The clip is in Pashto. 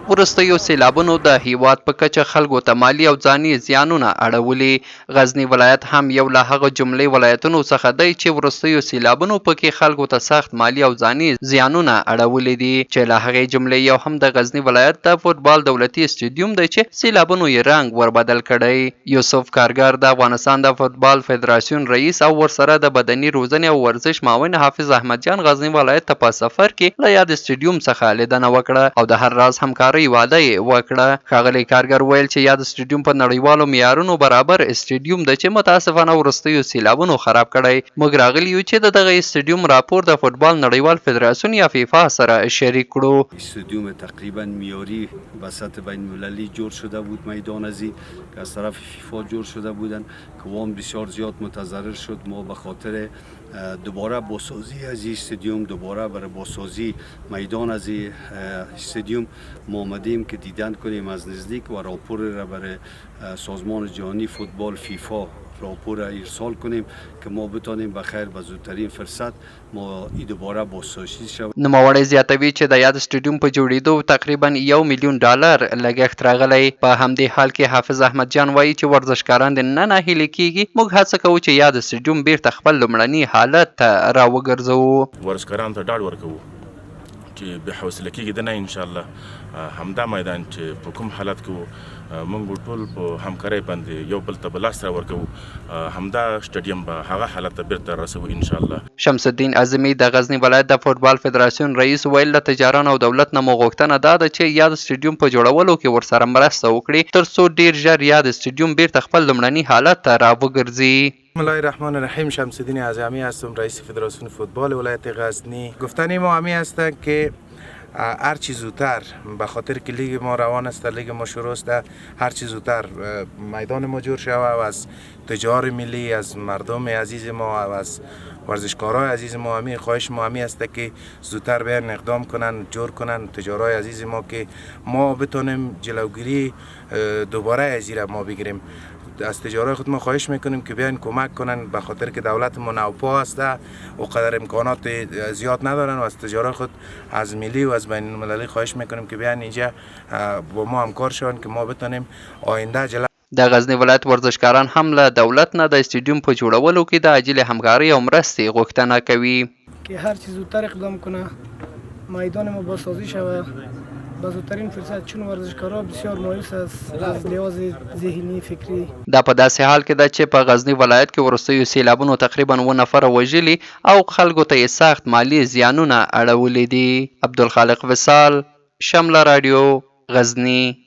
وروستیو سیلابونو د هیواد په کچه خلکو ته مالي او ځاني زیانونه اړولي. غزنی ولایت هم یو له هغه جملې ولایتونو څخه دی چې وروستیو سیلابونو پکې خلکو ته سخت مالي او ځاني زیانونه اړولي دي، چې له هغې جملې یو هم د غزنی ولایت د فوټبال دولتي سټیډیوم دی چې سیلابونو یې رنګ وربدل کړی. یوسف کارګر د افغانستان د فوټبال فدراسیون رئیس او ورسره د بدني روزنې او ورزش معاون حافظ احمد جان غزنی ولایت ته په سفر کې له یاد سټیډیوم څخه لیدنه وکړه او د هر راز همکارۍ وعده یې وکړه. ښاغلی کارګر ویل چې یاد سټیډیوم په نړیوالو معیارونو برابر سټیډیوم دی چې متاسفانه وروستیو سیلابونو خراب کړی. موږ راغلي یو چې د دغه سټیډیوم راپور د فوټبال نړیوال فدراسیون یا فیفا سره شریک کړو. استادیوم تقریبا معیاری به سطح بین المللی جور شده بود، میدان ازی که از طرف فیفا جور شده بودن که وام بسیار زیاد متضرر شد. ما به خاطر دوباره بازسازی از این استادیوم، دوباره برای بازسازی میدان از این استادیوم ما آمدیم که دیدن کنیم از نزدیک و راپور را برای سازمان جهانی فوتبال فیفا راپور را ارسال کنیم که ما بتانیم بخیر به زودترین فرصت ما ای دوباره بازسازی شود. نوموړی زیاتوي چې د یاد سټیډیوم په جوړېدو تقریبا $1 میلیون لګښت راغلی. په همدې حال کې حافظ احمد جان وایي چې ورزشکاران د نه ناهیلي کیږي. موږ هڅه کوو چې یاد سټیډیوم بیرته خپل لومړني حالت ته راوګرځوو. ورزشکارانو ته ډاډ ورکوو چې بې حوصله کېږي د نه انشاءالله همدا میدان چې په کوم حالت کې موږ ټول په همکارۍ باندې یو بل ته به لاس راورکوو، همدا سټیډیم به هغه حالت ته بیرته رسوو انشاءالله. شمس الدین اعظمي د غزنی ولایت د فوټبال فدراسیون رئیس ویل د تجارانو او دولت نه مو غوښتنه دا ده چې یاد سټیډیوم په جوړولو کې ورسره مرسته وکړي ترڅو ډیر ژر یاد سټیډیوم بیرته خپل لومړني حالت ته راوګرځي. بسم الله الرحمن الرحیم. شمس الدین اعظمی هستم، رئیس فدراسیون فوتبال ولایت غزنی. گفتن ما همی هستند که هر چی زودتر به خاطر که لیگ ما روان است، لیگ ما شروع است، هر چی زودتر میدان ما جور شود و از تجار ملی، از مردم عزیز ما و از ورزشکارای عزیز ما همی خواهش ما همی است که زودتر بیان اقدام کنن، جور کنن تجارای عزیز ما که ما بتونیم جلوگیری دوباره از این ما بگیریم. از تجارای خود ما خواهش میکنیم که بیاین کمک کنن، به خاطر که دولت ما نوپا است و قدر امکانات زیاد ندارن و از تجارای خود از ملی و از بین المللی خواهش میکنیم که بیاین اینجا با ما همکار شون که ما بتونیم آینده جلو. د غزنی ولایت ورزشکاران هم له دولت نه د استادیوم په جوړولو کې د عاجل همکارۍ او مرستې غوښتنه کوي که هر چیز زودتر اقدام کنه، میدان ما بازسازی شود به زودترین فرصت، چون ورزشکارا بسیار مایوس است از لحاظ ذهنی فکری. دا په داسې حال کې ده چې په غزنی ولایت کې وروستیو سیلابونو تقریبا 9 نفره وژلي او خلکو ته یې سخت مالي زیانونه اړولي دي. عبدالخالق وصال، شمله رادیو، غزنی.